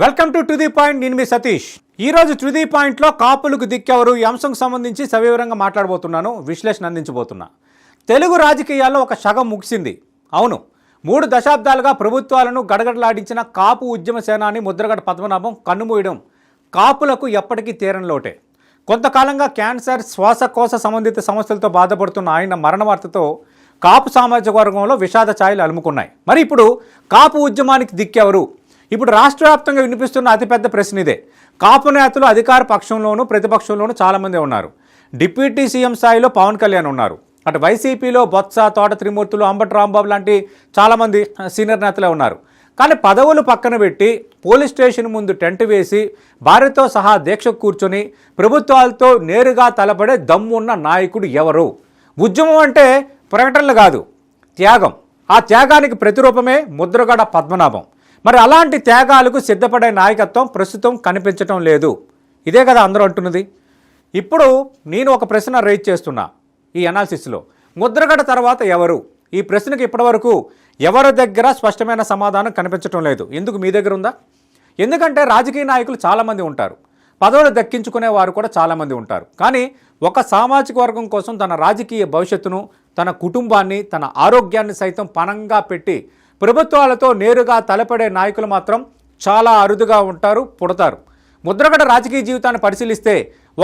Welcome to the point. నేను మీ సతీష్. ఈరోజు to the పాయింట్లో కాపులకు దిక్కెవరు ఈ అంశంకు సంబంధించి సవివరంగా మాట్లాడబోతున్నాను, విశ్లేషణ అందించబోతున్నా. తెలుగు రాజకీయాల్లో ఒక శకం ముగిసింది. అవును, 3 దశాబ్దాలుగా ప్రభుత్వాలను గడగడలాడించిన కాపు ఉద్యమ సేనాని ముద్రగడ పద్మనాభం కన్నుమూయడం కాపులకు ఎప్పటికీ తీరని లోటే. కొంతకాలంగా క్యాన్సర్, శ్వాసకోశ సంబంధిత సమస్యలతో బాధపడుతున్న ఆయన మరణ వార్తతో కాపు సామాజిక వర్గంలో విషాద ఛాయలు అలుముకున్నాయి. మరి ఇప్పుడు కాపు ఉద్యమానికి దిక్కెవరు? ఇప్పుడు రాష్ట్ర వ్యాప్తంగా వినిపిస్తున్న అతిపెద్ద ప్రశ్న ఇదే. కాపు నేతలు అధికార పక్షంలోనూ ప్రతిపక్షంలోనూ చాలామంది ఉన్నారు. డిప్యూటీ సీఎం స్థాయిలో పవన్ కళ్యాణ్ ఉన్నారు. అటు వైసీపీలో బొత్స, తోట త్రిమూర్తులు, అంబటి రాంబాబు లాంటి చాలామంది సీనియర్ నేతలే ఉన్నారు. కానీ పదవులు పక్కన పెట్టి పోలీస్ స్టేషన్ ముందు టెంట్ వేసి భార్యతో సహా దీక్ష కూర్చొని ప్రభుత్వాలతో నేరుగా తలపడే దమ్మున్న నాయకుడు ఎవరు? ఉద్యమం అంటే ప్రకటనలు కాదు, త్యాగం. ఆ త్యాగానికి ప్రతిరూపమే ముద్రగడ పద్మనాభం. మరి అలాంటి త్యాగాలకు సిద్ధపడే నాయకత్వం ప్రస్తుతం కనిపించటం లేదు. ఇదే కదా అందరూ అంటున్నది. ఇప్పుడు నేను ఒక ప్రశ్న రైజ్ చేస్తున్నా ఈ అనాలిసిస్లో. ముద్రగడ తర్వాత ఎవరు? ఈ ప్రశ్నకు ఇప్పటివరకు ఎవరి దగ్గర స్పష్టమైన సమాధానం కనిపించటం లేదు. ఎందుకు మీ దగ్గర ఉందా? ఎందుకంటే రాజకీయ నాయకులు చాలామంది ఉంటారు, పదవులు దక్కించుకునే వారు కూడా చాలామంది ఉంటారు. కానీ ఒక సామాజిక వర్గం కోసం తన రాజకీయ భవిష్యత్తును, తన కుటుంబాన్ని, తన ఆరోగ్యాన్ని సైతం పణంగా పెట్టి ప్రభుత్వాలతో నేరుగా తలపడే నాయకులు మాత్రం చాలా అరుదుగా ఉంటారు, పుడతారు. ముద్రగడ రాజకీయ జీవితాన్ని పరిశీలిస్తే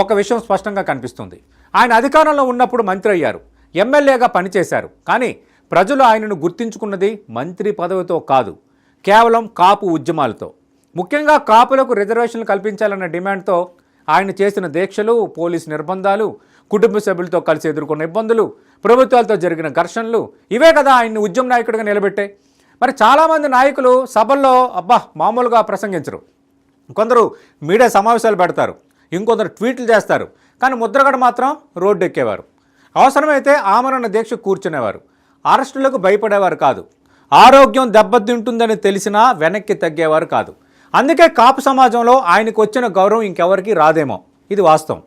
ఒక విషయం స్పష్టంగా కనిపిస్తుంది. ఆయన అధికారంలో ఉన్నప్పుడు మంత్రి అయ్యారు, ఎమ్మెల్యేగా పనిచేశారు. కానీ ప్రజలు ఆయనను గుర్తించుకున్నది మంత్రి పదవితో కాదు, కేవలం కాపు ఉద్యమాలతో. ముఖ్యంగా కాపులకు రిజర్వేషన్లు కల్పించాలన్న డిమాండ్తో ఆయన చేసిన దీక్షలు, పోలీసు నిర్బంధాలు, కుటుంబ సభ్యులతో కలిసి ఎదుర్కొన్న ఇబ్బందులు, ప్రభుత్వాలతో జరిగిన ఘర్షణలు, ఇవే కదా ఆయన్ని ఉద్యమ నాయకుడిగా నిలబెట్టాయి. మరి చాలామంది నాయకులు సభల్లో మామూలుగా ప్రసంగించరు. కొందరు మీడియా సమావేశాలు పెడతారు, ఇంకొందరు ట్వీట్లు చేస్తారు. కానీ ముద్రగడ మాత్రం రోడ్డు ఎక్కేవారు. అవసరమైతే ఆమరణ దీక్ష కూర్చునేవారు. అరెస్టులకు భయపడేవారు కాదు. ఆరోగ్యం దెబ్బతింటుందని తెలిసినా వెనక్కి తగ్గేవారు కాదు. అందుకే కాపు సమాజంలో ఆయనకు వచ్చిన గౌరవం ఇంకెవరికి రాదేమో. ఇది వాస్తవం.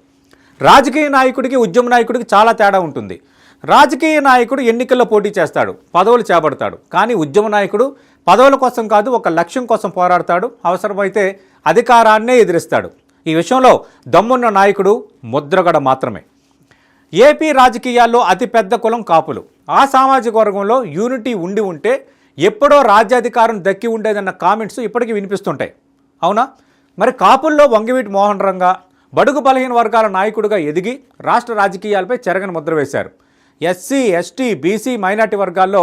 రాజకీయ నాయకుడికి, ఉద్యమ నాయకుడికి చాలా తేడా ఉంటుంది. రాజకీయ నాయకుడు ఎన్నికల్లో పోటీ చేస్తాడు, పదవులు చేపడతాడు. కానీ ఉద్యమ నాయకుడు పదవుల కోసం కాదు, ఒక లక్ష్యం కోసం పోరాడతాడు. అవసరమైతే అధికారాన్నే ఎదిరిస్తాడు. ఈ విషయంలో దమ్మున్న నాయకుడు ముద్రగడ మాత్రమే. ఏపీ రాజకీయాల్లో అతిపెద్ద కులం కాపులు. ఆ సామాజిక వర్గంలో యూనిటీ ఉండి ఉంటే ఎప్పుడో రాజ్యాధికారం దక్కి ఉండేదన్న కామెంట్స్ ఇప్పటికీ వినిపిస్తుంటాయి. అవునా? మరి కాపుల్లో వంగివీటి మోహన్ రంగా బడుగు బలహీన వర్గాల నాయకుడిగా ఎదిగి రాష్ట్ర రాజకీయాలపై చెరగని ముద్ర వేశారు. ఎస్సీ, ఎస్టీ, బీసీ, మైనార్టీ వర్గాల్లో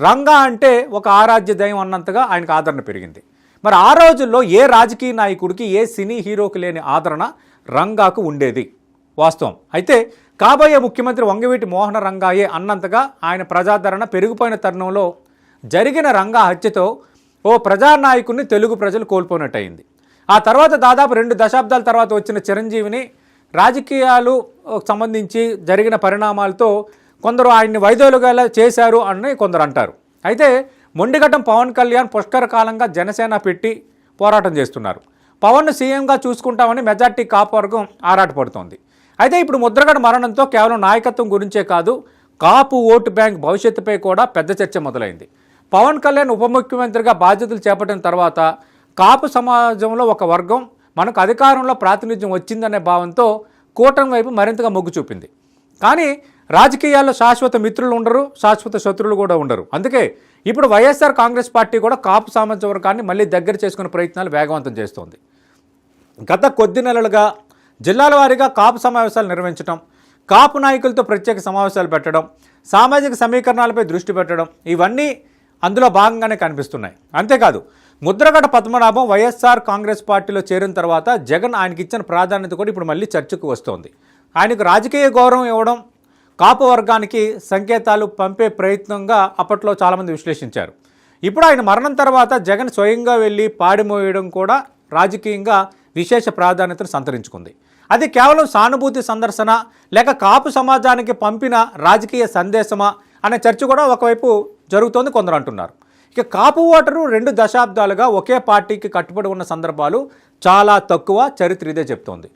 రంగా అంటే ఒక ఆరాధ్య దైవం అన్నంతగా ఆయనకు ఆదరణ పెరిగింది. మరి ఆ రోజుల్లో ఏ రాజకీయ నాయకుడికి, ఏ సినీ హీరోకి లేని ఆదరణ రంగాకు ఉండేది వాస్తవం. అయితే కాబోయే ముఖ్యమంత్రి వంగవీటి మోహన రంగాయే అన్నంతగా ఆయన ప్రజాదరణ పెరిగిపోయిన తరుణంలో జరిగిన రంగా హత్యతో ఓ ప్రజానాయకుడిని తెలుగు ప్రజలు కోల్పోయినట్టయింది. ఆ తర్వాత దాదాపు 2 దశాబ్దాల తర్వాత వచ్చిన చిరంజీవిని రాజకీయాలు సంబంధించి జరిగిన పరిణామాలతో కొందరు ఆయన్ని వైదొలుగా చేశారు అని కొందరు అంటారు. అయితే మొండిగట్టం పవన్ కళ్యాణ్ పుష్కర కాలంగా జనసేన పెట్టి పోరాటం చేస్తున్నారు. పవన్ను సీఎంగా చూసుకుంటామని మెజార్టీ కాపు వర్గం ఆరాటపడుతోంది. అయితే ఇప్పుడు ముద్రగడ మరణంతో కేవలం నాయకత్వం గురించే కాదు, కాపు ఓటు బ్యాంక్ భవిష్యత్తుపై కూడా పెద్ద చర్చ మొదలైంది. పవన్ కళ్యాణ్ ఉప ముఖ్యమంత్రిగా బాధ్యతలు చేపట్టిన తర్వాత కాపు సమాజంలో ఒక వర్గం మనకు అధికారంలో ప్రాతినిధ్యం వచ్చిందనే భావంతో కూటమి వైపు మరింతగా మొగ్గు చూపింది. కానీ రాజకీయాల్లో శాశ్వత మిత్రులు ఉండరు, శాశ్వత శత్రువులు కూడా ఉండరు. అందుకే ఇప్పుడు వైఎస్ఆర్ కాంగ్రెస్ పార్టీ కూడా కాపు సామాజిక వర్గాన్ని మళ్ళీ దగ్గర చేసుకునే ప్రయత్నాలు వేగవంతం చేస్తోంది. గత కొద్ది నెలలుగా జిల్లాల వారీగా కాపు సమావేశాలు నిర్వహించడం, కాపు నాయకులతో ప్రత్యేక సమావేశాలు పెట్టడం, సామాజిక సమీకరణాలపై దృష్టి పెట్టడం, ఇవన్నీ అందులో భాగంగానే కనిపిస్తున్నాయి. అంతేకాదు ముద్రగడ పద్మనాభం వైఎస్ఆర్ కాంగ్రెస్ పార్టీలో చేరిన తర్వాత జగన్ ఆయనకి ఇచ్చిన ప్రాధాన్యత కూడా ఇప్పుడు మళ్ళీ చర్చకు వస్తోంది. ఆయనకు రాజకీయ గౌరవం ఇవ్వడం కాపు వర్గానికి సంకేతాలు పంపే ప్రయత్నంగా అప్పట్లో చాలామంది విశ్లేషించారు. ఇప్పుడు ఆయన మరణం తర్వాత జగన్ స్వయంగా వెళ్ళి పాడిమోయడం కూడా రాజకీయంగా విశేష ప్రాధాన్యతను సంతరించుకుంది. అది కేవలం సానుభూతి సందర్శన లేక కాపు సమాజానికి పంపిన రాజకీయ సందేశమా అనే చర్చ కూడా ఒకవైపు జరుగుతోంది, కొందరు అంటున్నారు. ఇక కాపు ఓటరు 2 దశాబ్దాలుగా ఒకే పార్టీకి కట్టుబడి ఉన్న సందర్భాలు చాలా తక్కువ, చరిత్ర ఇదే చెప్తోంది.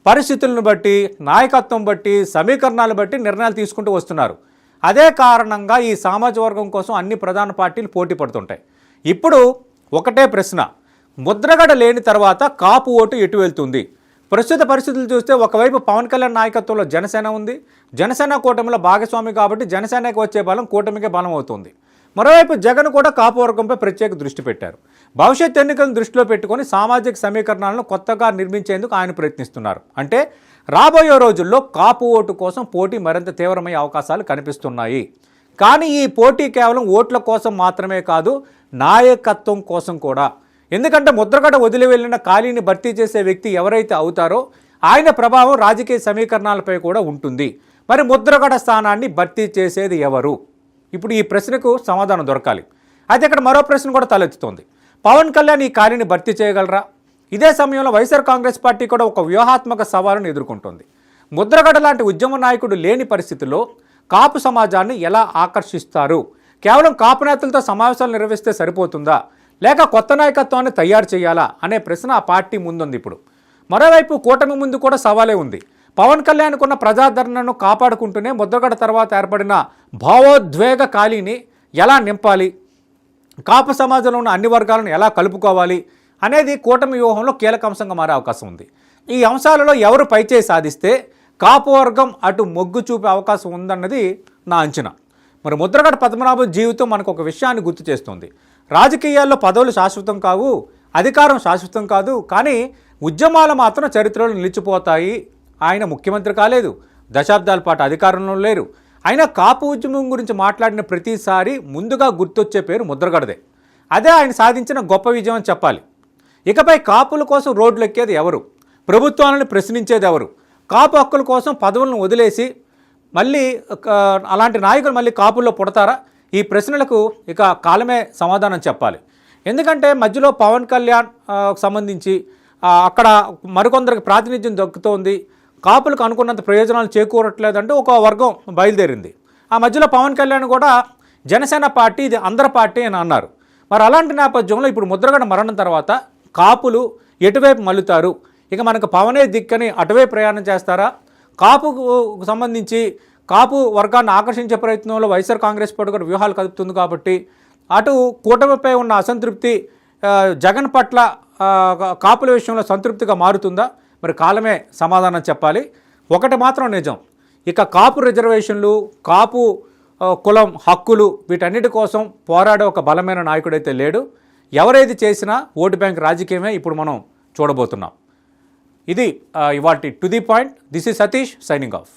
పరిస్థితులను బట్టి, నాయకత్వం బట్టి, సమీకరణాలు బట్టి నిర్ణయాలు తీసుకుంటూ వస్తున్నారు. అదే కారణంగా ఈ సామాజిక వర్గం కోసం అన్ని ప్రధాన పార్టీలు పోటీ పడుతుంటాయి. ఇప్పుడు ఒకటే ప్రశ్న, ముద్రగడ లేని తర్వాత కాపు ఓటు ఎటు వెళ్తుంది? ప్రస్తుత పరిస్థితులు చూస్తే ఒకవైపు పవన్ కళ్యాణ్ నాయకత్వంలో జనసేన ఉంది. జనసేన కూటమిలో భాగస్వామి కాబట్టి జనసేనకు వచ్చే బలం కూటమికే బలం అవుతుంది. మరోవైపు జగన్ కూడా కాపు వర్గంపై ప్రత్యేక దృష్టి పెట్టారు. భవిష్యత్ ఎన్నికలను దృష్టిలో పెట్టుకొని సామాజిక సమీకరణాలను కొత్తగా నిర్మించేందుకు ఆయన ప్రయత్నిస్తున్నారు. అంటే రాబోయే రోజుల్లో కాపు ఓటు కోసం పోటీ మరింత తీవ్రమయ్యే అవకాశాలు కనిపిస్తున్నాయి. కానీ ఈ పోటీ కేవలం ఓట్ల కోసం మాత్రమే కాదు, నాయకత్వం కోసం కూడా. ఎందుకంటే ముద్రగడ వదిలి వెళ్ళిన ఖాళీని భర్తీ చేసే వ్యక్తి ఎవరైతే అవుతారో ఆయన ప్రభావం రాజకీయ సమీకరణాలపై కూడా ఉంటుంది. మరి ముద్రగడ స్థానాన్ని భర్తీ చేసేది ఎవరు? ఇప్పుడు ఈ ప్రశ్నకు సమాధానం దొరకాలి. అయితే ఇక్కడ మరో ప్రశ్న కూడా తలెత్తుతోంది. పవన్ కళ్యాణ్ ఈ ఖాళీని భర్తీ చేయగలరా? ఇదే సమయంలో వైఎస్ఆర్ కాంగ్రెస్ పార్టీ కూడా ఒక వ్యూహాత్మక సవాలును ఎదుర్కొంటోంది. ముద్రగడ లాంటి ఉద్యమ నాయకుడు లేని పరిస్థితుల్లో కాపు సమాజాన్ని ఎలా ఆకర్షిస్తారు? కేవలం కాపు నేతలతో సమావేశాలు నిర్వహిస్తే సరిపోతుందా, లేక కొత్త నాయకత్వాన్ని తయారు చేయాలా అనే ప్రశ్న ఆ పార్టీ ముందుంది. ఇప్పుడు మరోవైపు కూటమి ముందు కూడా సవాలే ఉంది. పవన్ కళ్యాణ్కు ఉన్న ప్రజాదరణను కాపాడుకుంటూనే ముద్రగడ తర్వాత ఏర్పడిన భావోద్వేగ ఖాళీని ఎలా నింపాలి, కాపు సమాజంలో ఉన్న అన్ని వర్గాలను ఎలా కలుపుకోవాలి అనేది కూటమి వ్యూహంలో కీలక అంశంగా మారే అవకాశం ఉంది. ఈ అంశాలలో ఎవరు పైచేయి సాధిస్తే కాపు వర్గం అటు మొగ్గు చూపే అవకాశం ఉందన్నది నా అంచనా. మరి ముద్రగడ పద్మనాభం జీవితం మనకు ఒక విషయాన్ని గుర్తు చేస్తుంది. రాజకీయాల్లో పదవులు శాశ్వతం కావు, అధికారం శాశ్వతం కాదు, కానీ ఉద్యమాలు మాత్రం చరిత్రలో నిలిచిపోతాయి. ఆయన ముఖ్యమంత్రి కాలేదు, దశాబ్దాల పాటు అధికారంలో లేరు. అయినా కాపు ఉద్యమం గురించి మాట్లాడిన ప్రతిసారి ముందుగా గుర్తొచ్చే పేరు ముద్రగడదే. అదే ఆయన సాధించిన గొప్ప విజయం అని చెప్పాలి. ఇకపై కాపుల కోసం రోడ్లు ఎక్కేది ఎవరు? ప్రభుత్వాలను ప్రశ్నించేది ఎవరు? కాపు హక్కుల కోసం పదవులను వదిలేసి మళ్ళీ అలాంటి నాయకులు మళ్ళీ కాపుల్లో పుడతారా? ఈ ప్రశ్నలకు ఇక కాలమే సమాధానం చెప్పాలి. ఎందుకంటే మధ్యలో పవన్ కళ్యాణ్ సంబంధించి అక్కడ మరికొందరికి ప్రాతినిధ్యం దక్కుతోంది, కాపులకు అనుకున్నంత ప్రయోజనాలు చేకూరట్లేదంటూ ఒక వర్గం బయలుదేరింది. ఆ మధ్యలో పవన్ కళ్యాణ్ కూడా జనసేన పార్టీ ఇది అందరి పార్టీ అని అన్నారు. మరి అలాంటి నేపథ్యంలో ఇప్పుడు ముద్రగడ మరణం తర్వాత కాపులు ఎటువైపు మల్లుతారు? ఇక మనకు పవనే దిక్కని అటువైపు ప్రయాణం చేస్తారా? కాపుకు సంబంధించి కాపు వర్గాన్ని ఆకర్షించే ప్రయత్నంలో వైఎస్ఆర్ కాంగ్రెస్ పార్టీ కూడా వ్యూహాలు కలుపుతుంది కాబట్టి అటు కూటమిపై ఉన్న అసంతృప్తి జగన్ పట్ల కాపుల విషయంలో సంతృప్తిగా మారుతుందా? మరి కాలమే సమాధానం చెప్పాలి. ఒకటి మాత్రం నిజం, ఇక కాపు రిజర్వేషన్లు, కాపు కులం హక్కులు వీటన్నిటి కోసం పోరాడే ఒక బలమైన నాయకుడైతే లేడు. ఎవరేది చేసినా ఓటు బ్యాంక్ రాజకీయమే ఇప్పుడు మనం చూడబోతున్నాం. ఇది ఇవాల్టి to the point. This is Satish signing off.